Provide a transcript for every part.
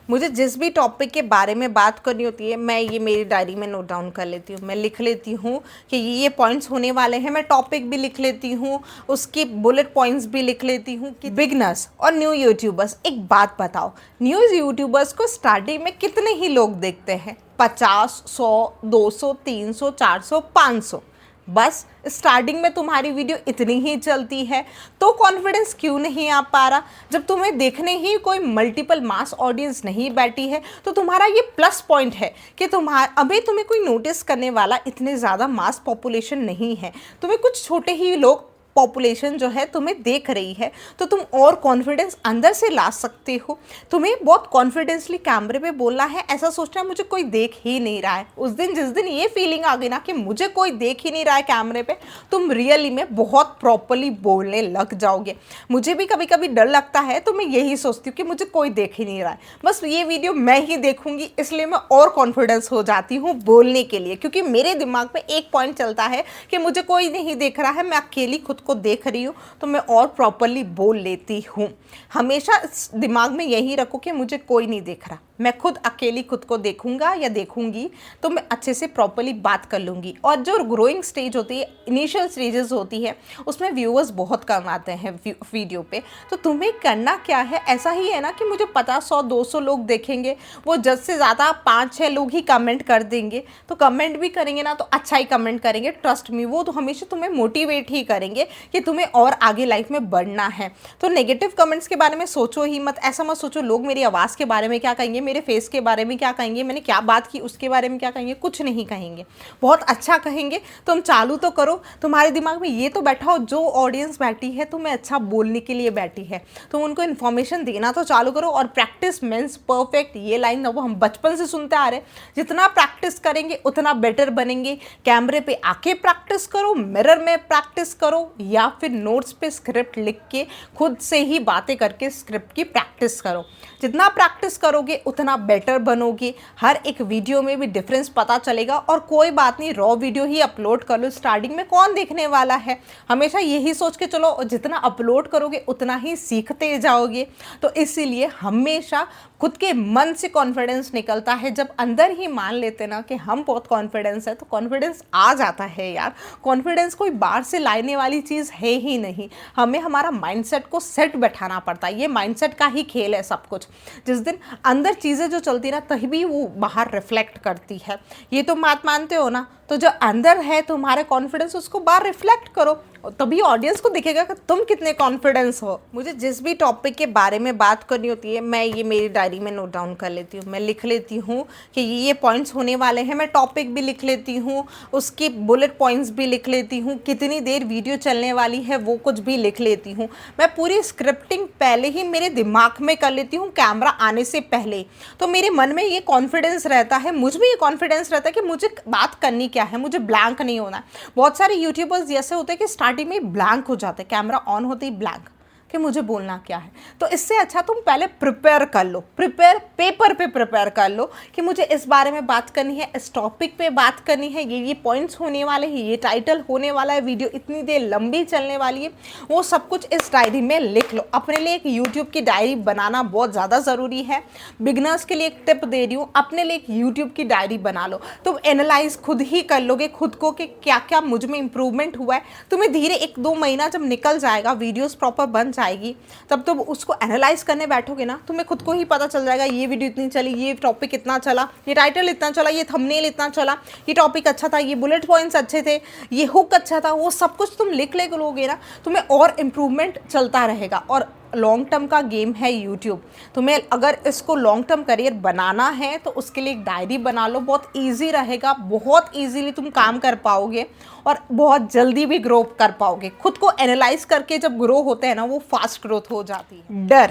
मुझे जिस भी टॉपिक के बारे में बात करनी होती है मैं ये मेरी डायरी में नोट डाउन कर लेती हूँ। मैं लिख लेती हूँ कि ये पॉइंट्स होने वाले हैं। मैं टॉपिक भी लिख लेती हूँ, उसकी बुलेट पॉइंट्स भी लिख लेती हूँ। कि बिगनर्स और न्यू यूट्यूबर्स, एक बात बताओ, न्यू यूट्यूबर्स को स्टार्टिंग में कितने ही लोग देखते हैं? 50, 100, 200, 300, 400, 500। बस स्टार्टिंग में तुम्हारी वीडियो इतनी ही चलती है, तो कॉन्फिडेंस क्यों नहीं आ पा रहा? जब तुम्हें देखने ही कोई मल्टीपल मास ऑडियंस नहीं बैठी है तो तुम्हारा ये प्लस पॉइंट है कि अभी तुम्हें कोई नोटिस करने वाला इतने ज़्यादा मास पॉपुलेशन नहीं है। तुम्हें कुछ छोटे ही लोग पॉपुलेशन जो है तुम्हें देख रही है, तो तुम और कॉन्फिडेंस अंदर से ला सकते हो। तुम्हें बहुत कॉन्फिडेंसली कैमरे पे बोलना है, ऐसा सोचना है मुझे कोई देख ही नहीं रहा है। उस दिन जिस दिन ये फीलिंग आ गई ना कि मुझे कोई देख ही नहीं रहा है कैमरे पे, तुम रियली में बहुत प्रॉपरली बोलने लग जाओगे। मुझे भी कभी कभी डर लगता है, तो मैं यही सोचती हूँ कि मुझे कोई देख ही नहीं रहा है, बस ये वीडियो मैं ही देखूंगी, इसलिए मैं और कॉन्फिडेंस हो जाती हूँ बोलने के लिए। क्योंकि मेरे दिमाग में एक पॉइंट चलता है कि मुझे कोई नहीं देख रहा है, मैं अकेली खुद को देख रही हूँ, तो मैं और प्रॉपरली बोल लेती हूँ। हमेशा दिमाग में यही रखो कि मुझे कोई नहीं देख रहा, मैं खुद अकेली खुद को देखूंगा या देखूंगी तो मैं अच्छे से प्रॉपरली बात कर लूँगी। और जो ग्रोइंग स्टेज होती है, इनिशियल स्टेजेस होती है, उसमें व्यूअर्स बहुत कम आते हैं वीडियो पे। तो तुम्हें करना क्या है, ऐसा ही है ना कि मुझे 50, 100, 200 लोग देखेंगे, वो जद से ज़्यादा 5-6 लोग ही कमेंट कर देंगे। तो कमेंट भी करेंगे ना तो अच्छा ही कमेंट करेंगे, ट्रस्ट मी, वो तो हमेशा तुम्हें मोटिवेट ही करेंगे कि तुम्हें और आगे लाइफ में बढ़ना है। तो नेगेटिव कमेंट्स के बारे में सोचो ही मत। ऐसा मत सोचो लोग मेरी आवाज़ के बारे में क्या कहेंगे, मेरे फेस के बारे में क्या कहेंगे, मैंने क्या बात की उसके बारे में क्या कहेंगे। कुछ नहीं कहेंगे, बहुत अच्छा कहेंगे। तुम चालू तो करो, तुम्हारे दिमाग में ये तो बैठा हो, जो ऑडियंस बैठी है तुम्हें अच्छा बोलने के लिए बैठी है, तुम उनको इन्फॉर्मेशन देना तो चालू करो। और प्रैक्टिस मीन्स परफेक्ट, ये लाइन ना वो हम बचपन से सुनते आ रहे हैं। जितना प्रैक्टिस करेंगे उतना बेटर बनेंगे। कैमरे पे आके प्रैक्टिस करो, मिरर में प्रैक्टिस करो, या फिर नोट्स पे स्क्रिप्ट लिख के खुद से ही बातें करके स्क्रिप्ट की प्रैक्टिस करो। जितना प्रैक्टिस करोगे उतना बेटर बनोगे। हर एक वीडियो में भी डिफरेंस पता चलेगा। और कोई बात नहीं, रॉ वीडियो ही अपलोड कर लो, स्टार्टिंग में कौन देखने वाला है। हमेशा यही सोच के चलो, जितना अपलोड करोगे उतना ही सीखते जाओगे। तो इसीलिए हमेशा खुद के मन से कॉन्फिडेंस निकलता है। जब अंदर ही मान लेते ना कि हम बहुत कॉन्फिडेंस है, तो कॉन्फिडेंस आ जाता है यार। कॉन्फिडेंस कोई बाहर से लाने वाली चीज़ है ही नहीं, हमें हमारा माइंडसेट को सेट बैठाना पड़ता है। ये माइंडसेट का ही खेल है सब कुछ। जिस दिन अंदर चीज़ें जो चलती ना, तभी वो बाहर रिफ्लेक्ट करती है। ये तो बात मानते हो ना? तो जो अंदर है तुम्हारे कॉन्फिडेंस, उसको बाहर रिफ्लेक्ट करो, तभी ऑडियंस को दिखेगा कि तुम कितने कॉन्फिडेंस हो। मुझे जिस भी टॉपिक के बारे में बात करनी होती है मैं ये मेरी डायरी में नोट डाउन कर लेती हूँ। मैं लिख लेती हूँ कि ये पॉइंट्स होने वाले हैं। मैं टॉपिक भी लिख लेती हूँ, उसकी बुलेट पॉइंट्स भी लिख लेती हूँ, कितनी देर वीडियो चलने वाली है वो कुछ भी लिख लेती हूँ। मैं पूरी स्क्रिप्टिंग पहले ही मेरे दिमाग में कर लेती हूँ, कैमरा आने से पहले। तो मेरे मन में ये कॉन्फिडेंस रहता है, मुझ में ये कॉन्फिडेंस रहता है कि मुझे बात करनी क्या है, मुझे ब्लैंक नहीं होना है। बहुत सारे यूट्यूबर्स जैसे होते हैं कि स्टार्टिंग में ब्लैंक हो जाते हैं, कैमरा ऑन होते ही ब्लैंक कि मुझे बोलना क्या है। तो इससे अच्छा तुम पहले प्रिपेयर कर लो, पेपर पे प्रिपेयर कर लो कि मुझे इस बारे में बात करनी है, इस टॉपिक पे बात करनी है, ये पॉइंट्स होने वाले हैं, ये टाइटल होने वाला है, वीडियो इतनी देर लंबी चलने वाली है। वो सब कुछ इस डायरी में लिख लो। अपने लिए एक यूट्यूब की डायरी बनाना बहुत ज़्यादा ज़रूरी है। बिगनर्स के लिए एक टिप दे रही हूँ, अपने लिए एक यूट्यूब की डायरी बना लो। तुम एनालाइज खुद ही कर लोगे खुद को कि क्या क्या मुझ में इंप्रूवमेंट हुआ है। तुम्हें धीरे 1-2 महीना जब निकल जाएगा, वीडियोज़ प्रॉपर बन आएगी, तब तुम उसको एनालाइज करने बैठोगे ना, तुम्हें खुद को ही पता चल जाएगा ये वीडियो इतनी चली, ये टॉपिक इतना चला, ये टाइटल इतना चला, ये थंबनेल इतना चला, ये टॉपिक अच्छा था, ये बुलेट पॉइंट्स अच्छे थे, ये हुक अच्छा था। वो सब कुछ तुम लिख लोगे ना, तुम्हें और इम्प्रूवमेंट चलता रहेगा। और लॉन्ग टर्म का गेम है यूट्यूब। तुम्हें अगर इसको लॉन्ग टर्म करियर बनाना है तो उसके लिए एक डायरी बना लो, बहुत ईजी रहेगा, बहुत ईजीली तुम काम कर पाओगे और बहुत जल्दी भी ग्रो कर पाओगे। खुद को एनालाइज करके जब ग्रो होते हैं ना, वो फास्ट ग्रोथ हो जाती है।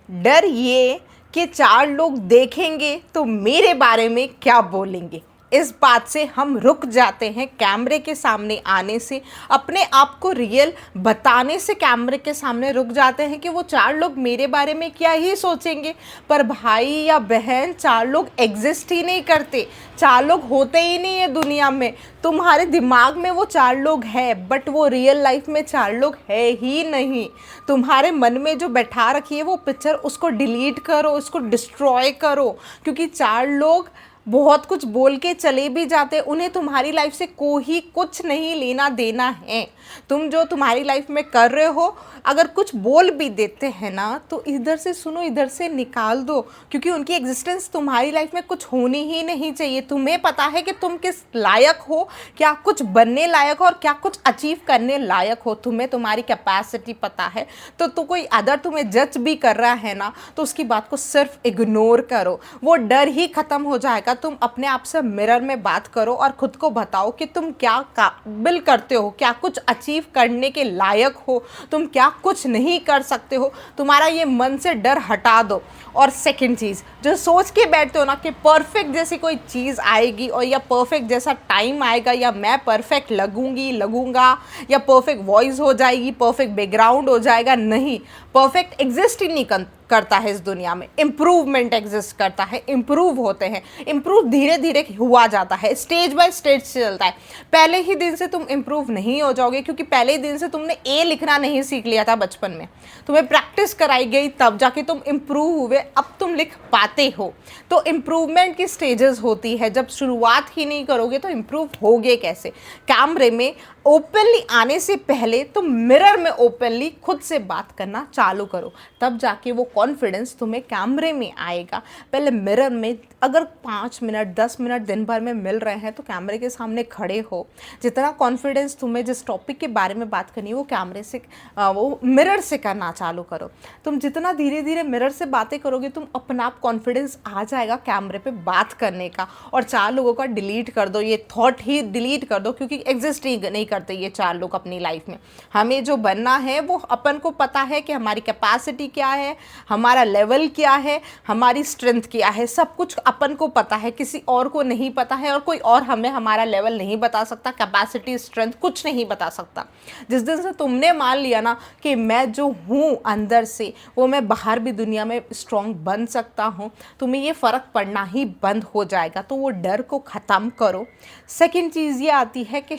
डर ये कि 4 लोग देखेंगे तो मेरे बारे में क्या बोलेंगे, इस बात से हम रुक जाते हैं कैमरे के सामने आने से, अपने आप को रियल बताने से कैमरे के सामने रुक जाते हैं कि वो 4 लोग मेरे बारे में क्या ही सोचेंगे। पर भाई या बहन, 4 लोग एग्जिस्ट ही नहीं करते, 4 लोग होते ही नहीं है दुनिया में। तुम्हारे दिमाग में वो 4 लोग हैं, बट वो रियल लाइफ में 4 लोग है ही नहीं। तुम्हारे मन में जो बैठा रखी है वो पिक्चर, उसको डिलीट करो, उसको डिस्ट्रॉय करो, क्योंकि 4 लोग बहुत कुछ बोल के चले भी जाते, उन्हें तुम्हारी लाइफ से कोई कुछ नहीं लेना देना है। तुम जो तुम्हारी लाइफ में कर रहे हो, अगर कुछ बोल भी देते हैं ना, तो इधर से सुनो, इधर से निकाल दो, क्योंकि उनकी एग्जिस्टेंस तुम्हारी लाइफ में कुछ होनी ही नहीं चाहिए। तुम्हें पता है कि तुम किस लायक हो, क्या कुछ बनने लायक हो और क्या कुछ अचीव करने लायक हो। तुम्हें तुम्हारी कैपेसिटी पता है, तो कोई अदर तुम्हें जज भी कर रहा है ना, तो उसकी बात को सिर्फ इग्नोर करो, वो डर ही ख़त्म हो जाएगा। तुम अपने आप से मिरर में बात करो और खुद को बताओ कि तुम क्या काबिल करते हो, क्या कुछ अचीव करने के लायक हो, तुम क्या कुछ नहीं कर सकते हो। तुम्हारा ये मन से डर हटा दो। और सेकंड चीज़, जो सोच के बैठते हो ना कि परफेक्ट जैसी कोई चीज़ आएगी और या परफेक्ट जैसा टाइम आएगा, या मैं परफेक्ट लगूंगा, या परफेक्ट वॉइस हो जाएगी, परफेक्ट बैकग्राउंड हो जाएगा, नहीं, परफेक्ट एग्जिस्ट ही नहीं करता है इस दुनिया में। इम्प्रूवमेंट एग्जिस्ट करता है, इम्प्रूव होते हैं, इम्प्रूव धीरे धीरे हुआ जाता है, स्टेज बाय स्टेज चलता है। पहले ही दिन से तुम इम्प्रूव नहीं हो जाओगे, क्योंकि पहले ही दिन से तुमने ए लिखना नहीं सीख लिया था बचपन में, तुम्हें प्रैक्टिस कराई गई, तब जाके तुम इम्प्रूव हुए, अब तुम लिख पाते हो। तो इम्प्रूवमेंट की स्टेजेस होती है, जब शुरुआत ही नहीं करोगे तो इम्प्रूव होगे कैसे। कैमरे में ओपनली आने से पहले तुम मिरर में ओपनली खुद से बात करना चालू करो, तब जाके वो कॉन्फिडेंस तुम्हें कैमरे में आएगा। पहले मिरर में अगर 5 मिनट 10 मिनट दिन भर में मिल रहे हैं तो कैमरे के सामने खड़े हो, जितना कॉन्फिडेंस तुम्हें जिस टॉपिक के बारे में बात करनी है वो कैमरे से वो मिरर से करना चालू करो। तुम जितना धीरे धीरे मिरर से बातें करोगे, तुम अपना आप कॉन्फिडेंस आ जाएगा कैमरे पे बात करने का। और 4 लोगों का डिलीट कर दो, ये थॉट ही डिलीट कर दो, क्योंकि एग्जिस्ट ही नहीं करते ये 4 लोग अपनी लाइफ में। हमें जो बनना है वो अपन को पता है कि हमारी कैपेसिटी क्या है, हमारा लेवल क्या है, हमारी स्ट्रेंथ क्या है, सब कुछ अपन को पता है, किसी और को नहीं पता है। और कोई और हमें हमारा लेवल नहीं बता सकता, कैपेसिटी स्ट्रेंथ कुछ नहीं बता सकता। जिस दिन से तुमने मान लिया ना कि मैं जो हूँ अंदर से, वो मैं बाहर भी दुनिया में स्ट्रॉन्ग बन सकता हूँ, तुम्हें ये फ़र्क पड़ना ही बंद हो जाएगा। तो वो डर को ख़त्म करो। सेकेंड चीज़ ये आती है कि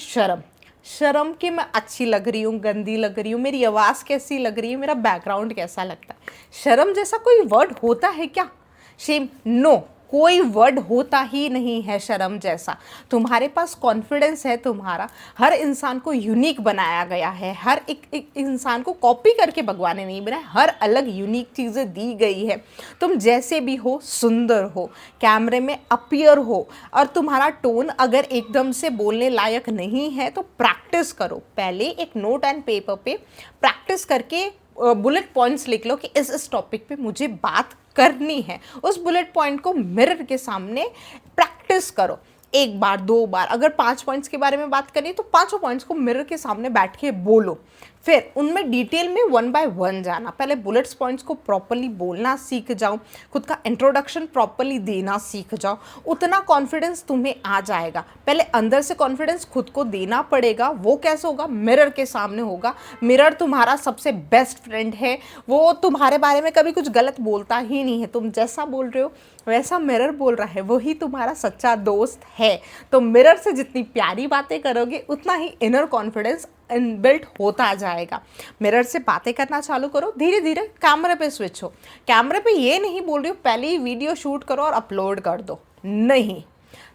शर्म कि मैं अच्छी लग रही हूँ, गंदी लग रही हूँ, मेरी आवाज़ कैसी लग रही है, मेरा बैकग्राउंड कैसा लगता है। शर्म जैसा कोई वर्ड होता है क्या? शेम, नो, कोई वर्ड होता ही नहीं है शर्म जैसा। तुम्हारे पास कॉन्फिडेंस है, तुम्हारा हर इंसान को यूनिक बनाया गया है, हर एक इंसान को कॉपी करके भगवान ने नहीं बनाया, हर अलग यूनिक चीज़ें दी गई है। तुम जैसे भी हो, सुंदर हो, कैमरे में अपीयर हो, और तुम्हारा टोन अगर एकदम से बोलने लायक नहीं है तो प्रैक्टिस करो। पहले एक नोट एंड पेपर पे प्रैक्टिस करके बुलेट पॉइंट्स लिख लो कि इस टॉपिक पे मुझे बात करनी है। उस बुलेट पॉइंट को मिरर के सामने प्रैक्टिस करो, 1 बार 2 बार। अगर 5 पॉइंट्स के बारे में बात करनी है तो 5 पॉइंट्स को मिरर के सामने बैठ के बोलो, फिर उनमें डिटेल में 1 बाय 1 जाना। पहले बुलेट्स पॉइंट्स को प्रॉपर्ली बोलना सीख जाओ, खुद का इंट्रोडक्शन प्रॉपर्ली देना सीख जाओ, उतना कॉन्फिडेंस तुम्हें आ जाएगा। पहले अंदर से कॉन्फिडेंस खुद को देना पड़ेगा। वो कैसे होगा? मिरर के सामने होगा। मिरर तुम्हारा सबसे बेस्ट फ्रेंड है, वो तुम्हारे बारे में कभी कुछ गलत बोलता ही नहीं है। तुम जैसा बोल रहे हो वैसा मिरर बोल रहा है, वही तुम्हारा सच्चा दोस्त है। तो मिरर से जितनी प्यारी बातें करोगे उतना ही इनर कॉन्फिडेंस इनबिल्ट होता जाएगा। मिरर से बातें करना चालू करो, धीरे धीरे कैमरे पे स्विच हो। कैमरे पे ये नहीं बोल रही हो पहले ही वीडियो शूट करो और अपलोड कर दो, नहीं,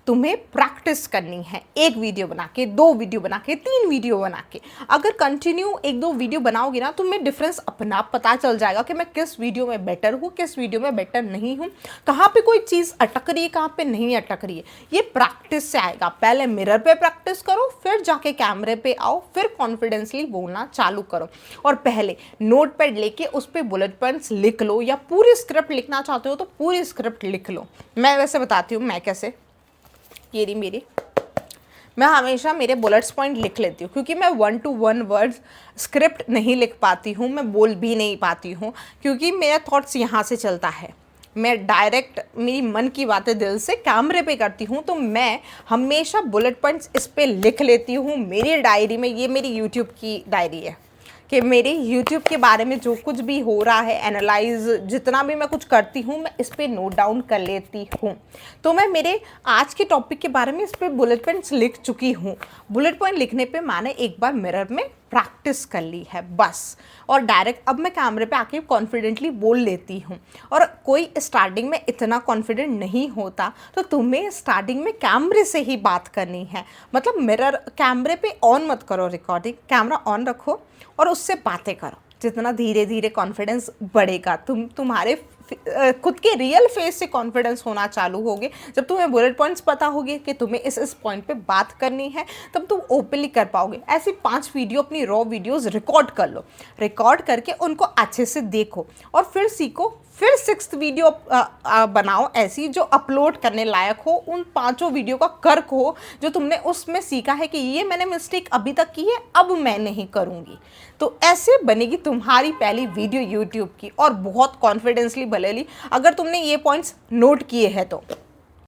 तुम्हें प्रैक्टिस करनी है। 1 वीडियो बना के, 2 वीडियो बना के, 3 वीडियो बना के। अगर कंटिन्यू 1-2 वीडियो बनाओगे ना, तुम्हें डिफरेंस अपना आप पता चल जाएगा कि मैं किस वीडियो में बेटर हूँ, किस वीडियो में बेटर नहीं हूँ, कहाँ पे कोई चीज़ अटक रही है, कहाँ पे नहीं अटक रही है। ये प्रैक्टिस से आएगा। पहले मिरर पे प्रैक्टिस करो, फिर जाके कैमरे पे आओ, फिर कॉन्फिडेंसली बोलना चालू करो। और पहले नोट पैड लेके उस पर बुलेट पॉइंट्स लिख लो, या पूरी स्क्रिप्ट लिखना चाहते हो तो पूरी स्क्रिप्ट लिख लो। मैं वैसे बताती हूँ मैं कैसे, ये रही मेरी, मैं हमेशा मेरे बुलेट्स पॉइंट लिख लेती हूँ, क्योंकि मैं 1 to 1 वर्ड्स स्क्रिप्ट नहीं लिख पाती हूँ, मैं बोल भी नहीं पाती हूँ, क्योंकि मेरा थॉट्स यहाँ से चलता है। मैं डायरेक्ट मेरी मन की बातें दिल से कैमरे पे करती हूँ, तो मैं हमेशा बुलेट पॉइंट्स इस पे लिख लेती हूँ मेरी डायरी में। ये मेरी यूट्यूब की डायरी है कि मेरे यूट्यूब के बारे में जो कुछ भी हो रहा है, एनालाइज जितना भी मैं कुछ करती हूँ, मैं इस पर नोट डाउन कर लेती हूँ। तो मैं मेरे आज के टॉपिक के बारे में इस पर बुलेट पॉइंट्स लिख चुकी हूँ। बुलेट पॉइंट लिखने पे मैंने एक बार मिरर में प्रैक्टिस कर ली है बस, और डायरेक्ट अब मैं कैमरे पे आके कॉन्फिडेंटली बोल लेती हूँ। और कोई स्टार्टिंग में इतना कॉन्फिडेंट नहीं होता, तो तुम्हें स्टार्टिंग में कैमरे से ही बात करनी है। मतलब मिरर कैमरे पे ऑन मत करो, रिकॉर्डिंग कैमरा ऑन रखो और उससे बातें करो। जितना धीरे धीरे कॉन्फिडेंस बढ़ेगा, तुम्हारे खुद के रियल फेस से कॉन्फिडेंस होना चालू होगे। जब तुम्हें बुलेट पॉइंट्स पता होगे कि तुम्हें इस पॉइंट पे बात करनी है, तब तुम ओपनली कर पाओगे। ऐसी 5 वीडियो, अपनी रॉ वीडियोस रिकॉर्ड कर लो, रिकॉर्ड करके उनको अच्छे से देखो और फिर सीखो। फिर 6th वीडियो बनाओ ऐसी जो अपलोड करने लायक हो, उन 5 वीडियो का कर्क हो जो तुमने उसमें सीखा है कि ये मैंने मिस्टेक अभी तक की है, अब मैं नहीं करूँगी। तो ऐसे बनेगी तुम्हारी पहली वीडियो यूट्यूब की, और बहुत कॉन्फिडेंसली भले ली, अगर तुमने ये पॉइंट्स नोट किए हैं तो।